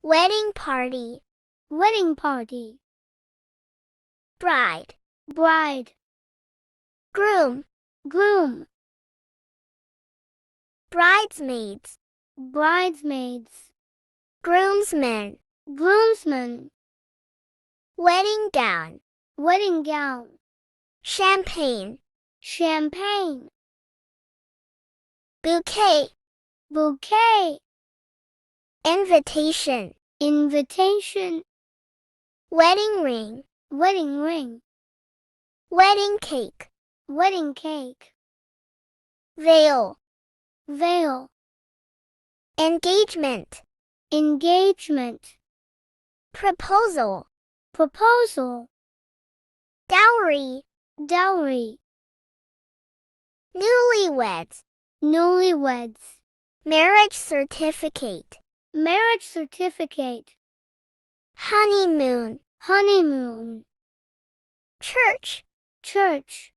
wedding party, wedding party, bride, bride, groom, groom, bridesmaids, bridesmaids, groomsmen, groomsmen, wedding gown, wedding gown, champagne, champagne, bouquet, bouquet, invitation, invitation, wedding ring, wedding ring, wedding cake, wedding cake, veil, veil, engagement, engagement, proposal, proposal, dowry, dowry, newlyweds, newlyweds, marriage certificate, marriage certificate, honeymoon, honeymoon, church, church,